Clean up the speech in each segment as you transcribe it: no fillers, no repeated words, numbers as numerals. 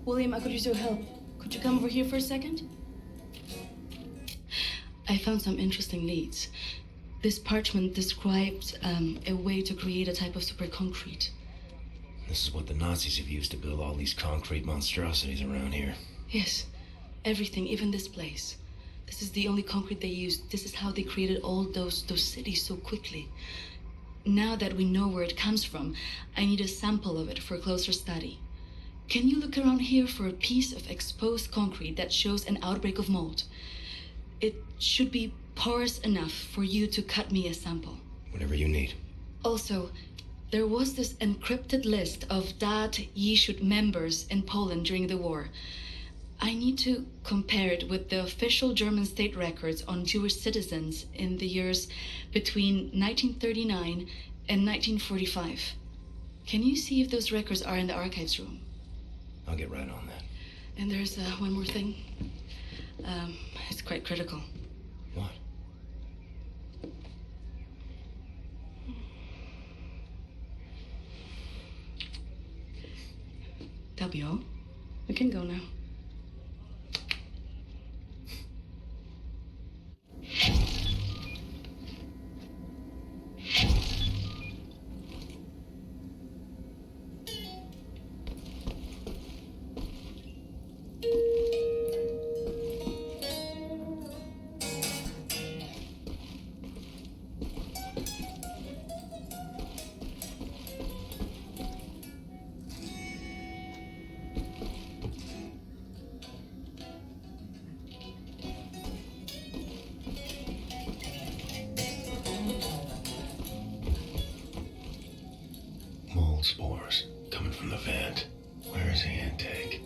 William, I could use your help. Could you come over here for a second? I found some interesting leads. This parchment describes a way to create a type of super concrete. This is what the Nazis have used to build all these concrete monstrosities around here. Yes, everything, even this place. This is the only concrete they used. This is how they created all those cities so quickly. Now that we know where it comes from, I need a sample of it for closer study. Can you look around here for a piece of exposed concrete that shows an outbreak of mold? It should be porous enough for you to cut me a sample. Whatever you need. Also, there was this encrypted list of Dat Yeshut members in Poland during the war. I need to compare it with the official German state records on Jewish citizens in the years between 1939 and 1945. Can you see if those records are in the archives room? I'll get right on that. And there's one more thing. It's quite critical. What? That'll be all. We can go now. Mold spores coming from the vent. Where is the intake?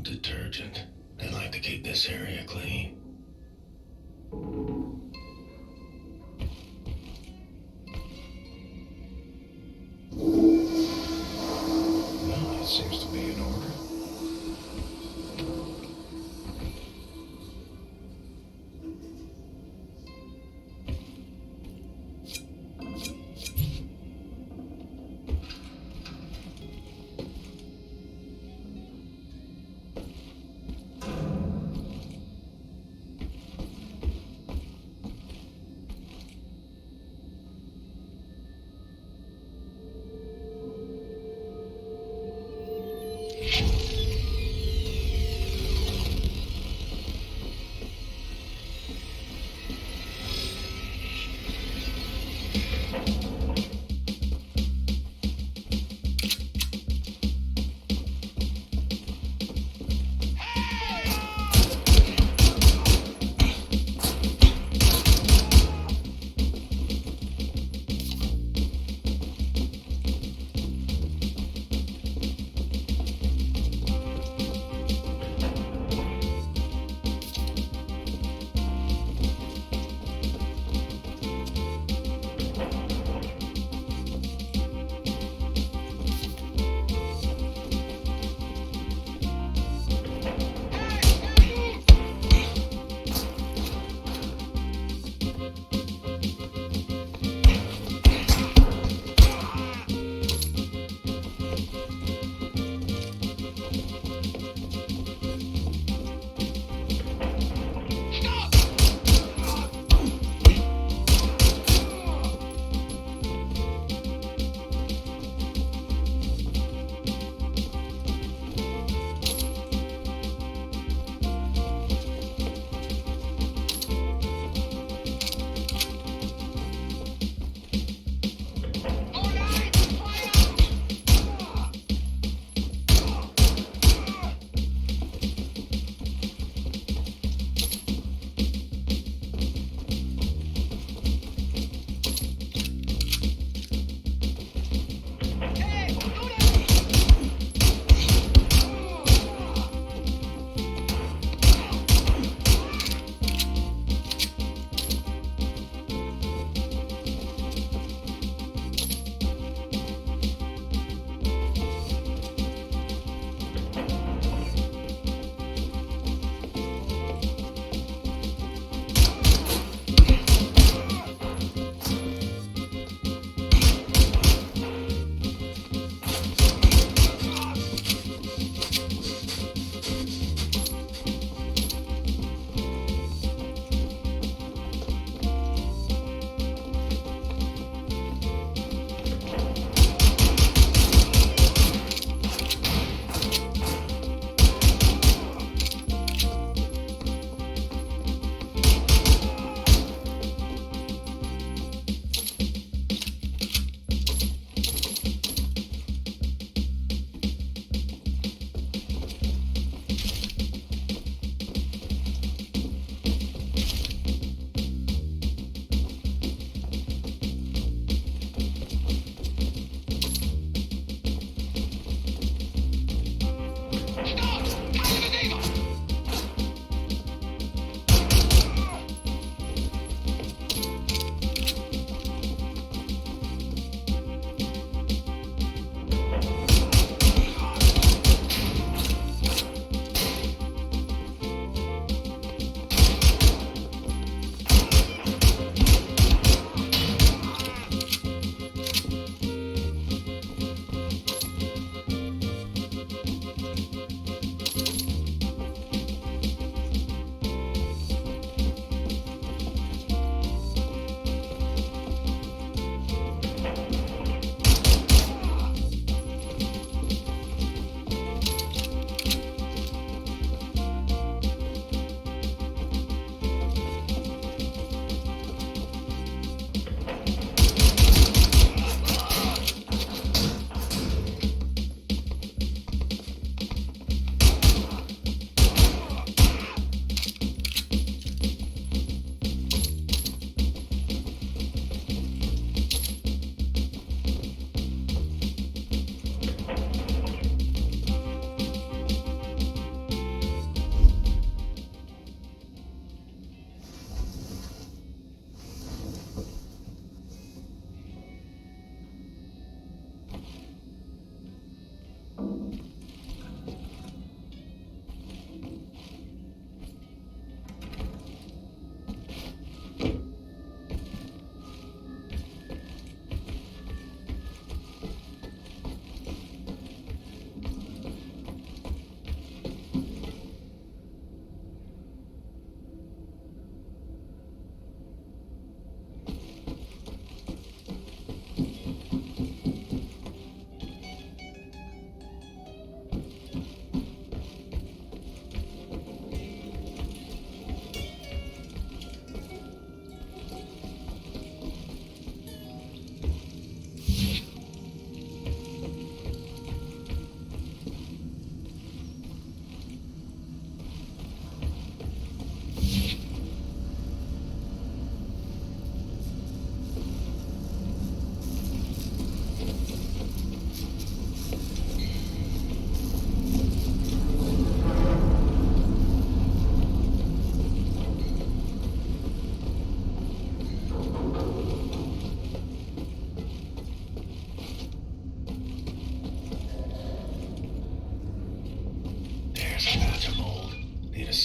Detergent. They like to keep this area clean. Well, it seems to be in order.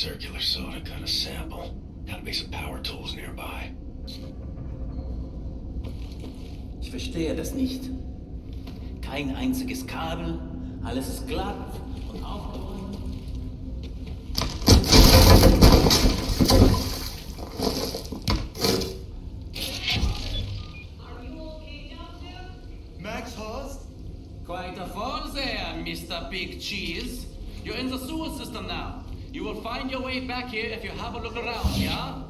circular saw to cut a sample. Gotta be some power tools nearby. Ich verstehe das nicht. Kein einziges Kabel, alles ist glatt und aufgeräumt. Max Horst? Quite a fall there, Mr. Big Cheese. You're in the sewer system now. You will find your way back here if you have a look around, yeah?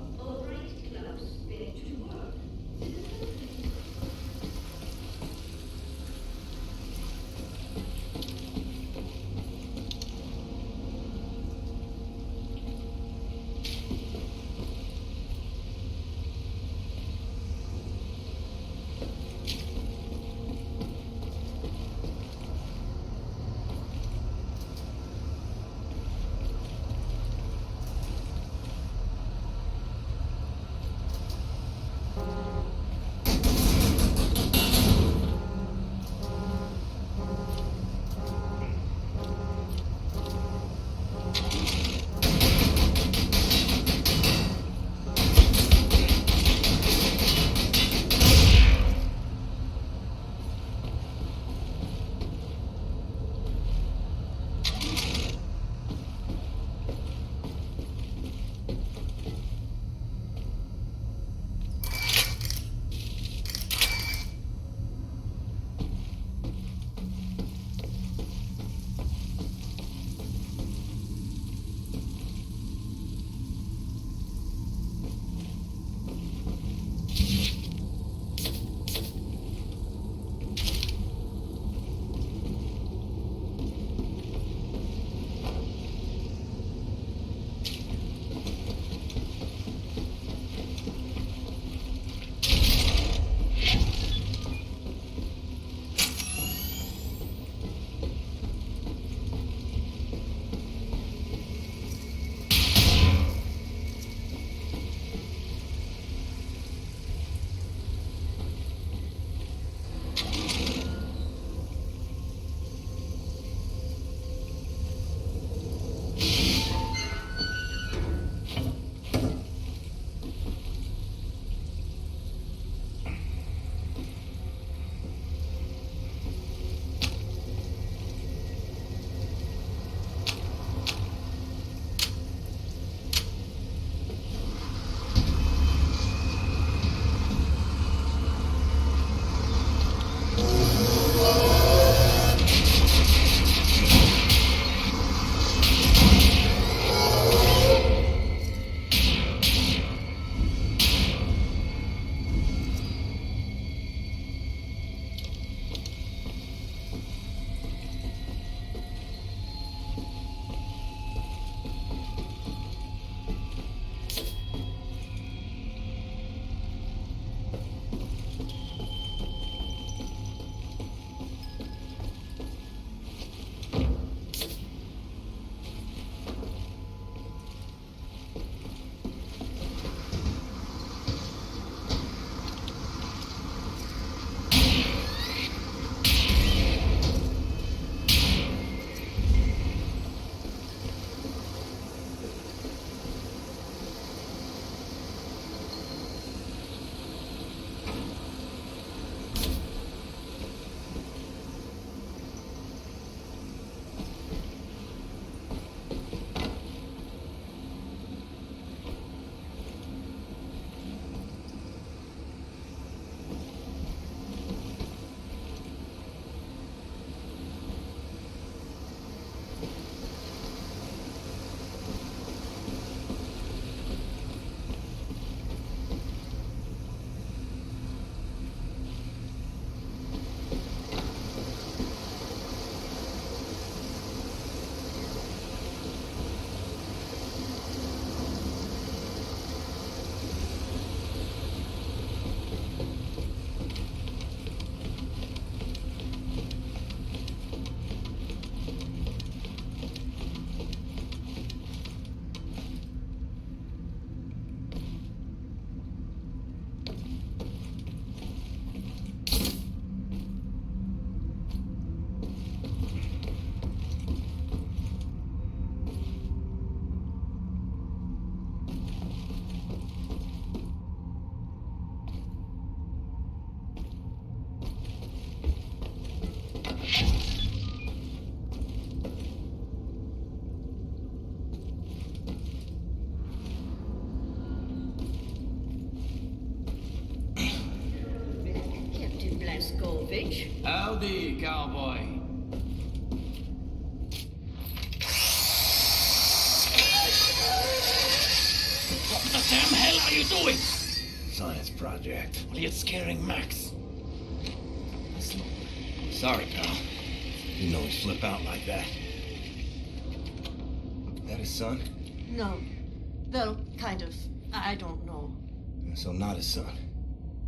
age. Howdy, cowboy. What the damn hell are you doing? Science project. Well, you're scaring Max. Sorry, pal. You know he'd flip out like that. That his son? No. Well, kind of. I don't know. So not his son.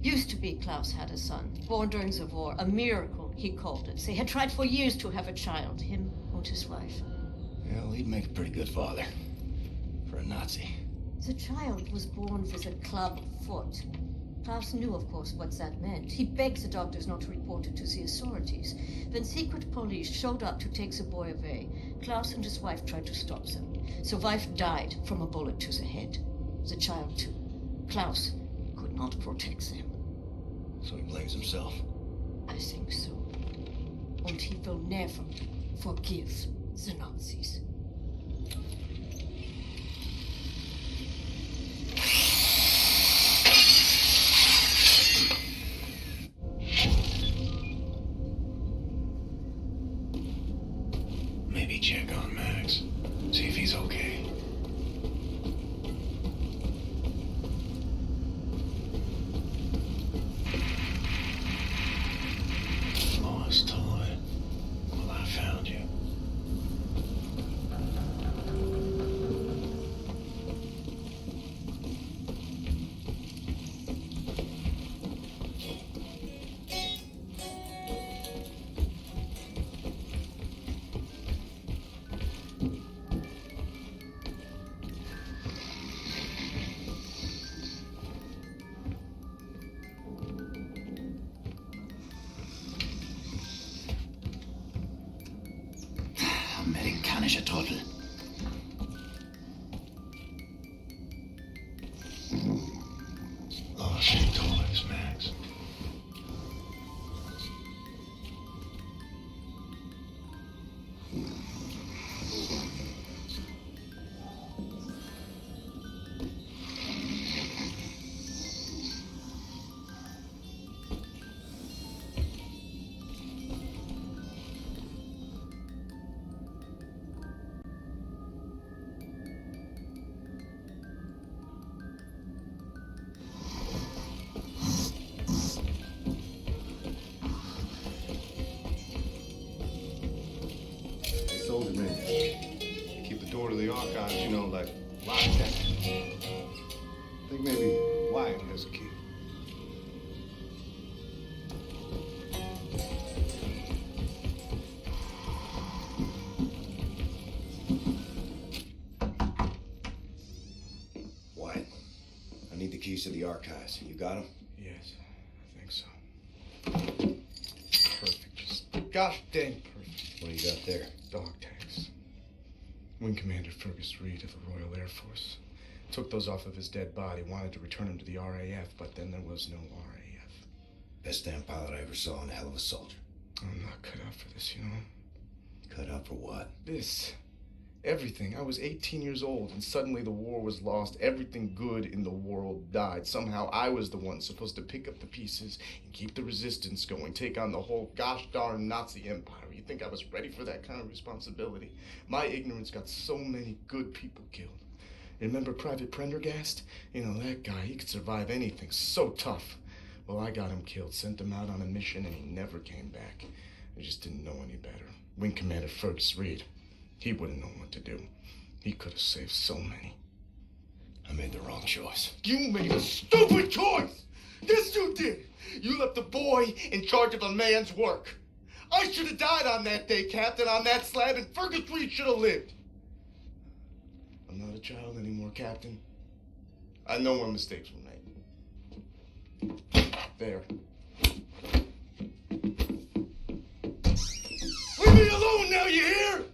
Used to be Klaus had a son, born during the war. A miracle, he called it. They had tried for years to have a child, him and his wife. Yeah, well, he'd make a pretty good father. For a Nazi. The child was born with a club foot. Klaus knew, of course, what that meant. He begged the doctors not to report it to the authorities. When secret police showed up to take the boy away, Klaus and his wife tried to stop them. The wife died from a bullet to the head. The child, too. Klaus could not protect them. So he blames himself. I think so. And he will never forgive the Nazis. Maybe check on Max. See if he's okay. Lost toy. Well, I found you. Amerikanische Trottel. Lost your toys, Max. Soldier man. Keep the door to the archives, you know, like locked down. I think maybe Wyatt has a key. Wyatt, I need the keys to the archives. You got them? Yes, I think so. Perfect. Just gosh dang perfect. What do you got there? Dog tags. Wing Commander Fergus Reed of the Royal Air Force. Took those off of his dead body, wanted to return him to the RAF, but then there was no RAF. Best damn pilot I ever saw and a hell of a soldier. I'm not cut out for this, you know? Cut out for what? This. Everything. I was 18 years old, and suddenly the war was lost. Everything good in the world died. Somehow I was the one supposed to pick up the pieces and keep the resistance going, take on the whole gosh darn Nazi empire. You think I was ready for that kind of responsibility? My ignorance got so many good people killed. Remember Private Prendergast? You know, that guy, he could survive anything. So tough. Well, I got him killed, sent him out on a mission, and he never came back. I just didn't know any better. Wing Commander Fergus Reed. He wouldn't know what to do. He could have saved so many. I made the wrong choice. You made a stupid choice! Yes, you did! You left a boy in charge of a man's work. I should have died on that day, Captain, on that slab, and Fergus Reed should have lived. I'm not a child anymore, Captain. I know when mistakes were made. There. Leave me alone now, you hear?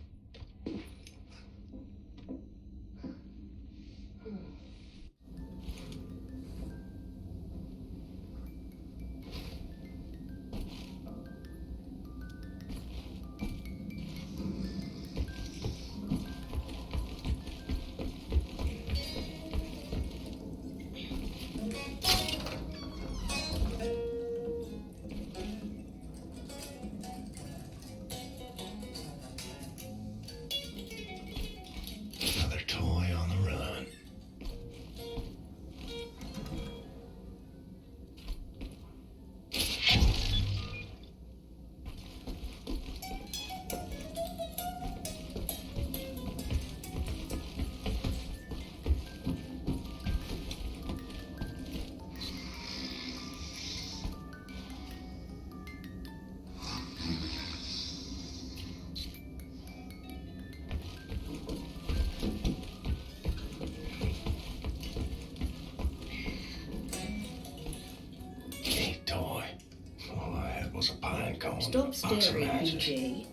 Stop staring, BJ.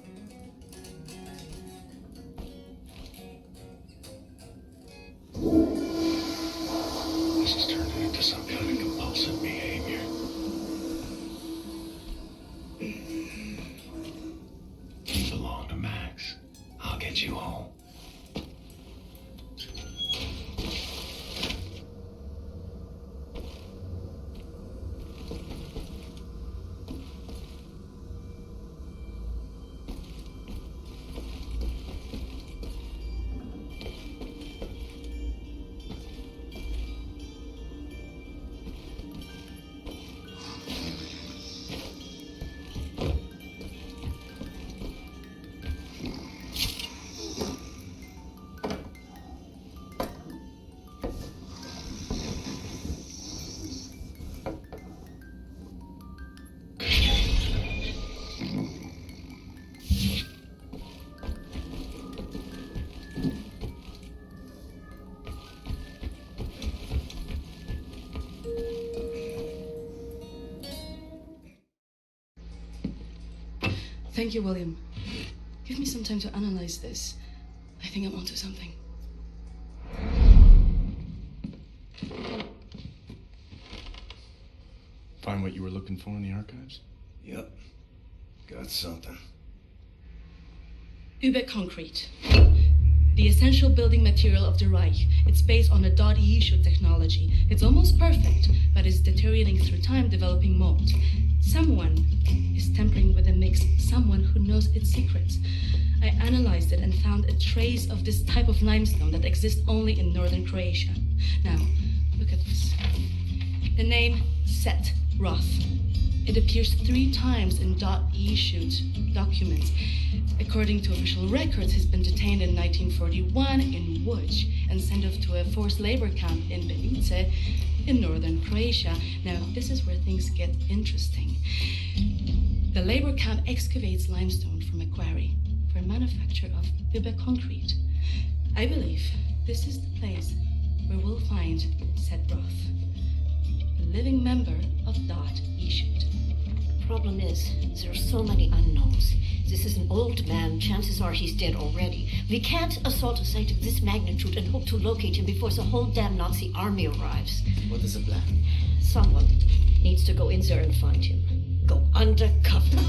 This is turning into some kind of compulsive behavior. You belong to Max. I'll get you home. Thank you, William. Give me some time to analyze this. I think I'm onto something. Find what you were looking for in the archives? Yep. Got something. Uber concrete. The essential building material of the Reich. It's based on a .E technology. It's almost perfect, but it's deteriorating through time, developing mold. Someone is tampering with the mix, someone who knows its secrets. I analyzed it and found a trace of this type of limestone that exists only in northern Croatia. Now, look at this. The name Set Roth. It appears 3 times in .E shoot documents. According to official records, he's been detained in 1941 in Łódź and sent off to a forced labor camp in Belice in northern Croatia. Now, this is where things get interesting. The labor camp excavates limestone from a quarry for manufacture of Uber concrete. I believe this is the place where we'll find Set Roth, a living member of .E shoot. Problem is, there are so many unknowns. This is an old man. Chances are he's dead already. We can't assault a site of this magnitude and hope to locate him before the whole damn Nazi army arrives. What is the plan? Someone needs to go in there and find him. Go undercover.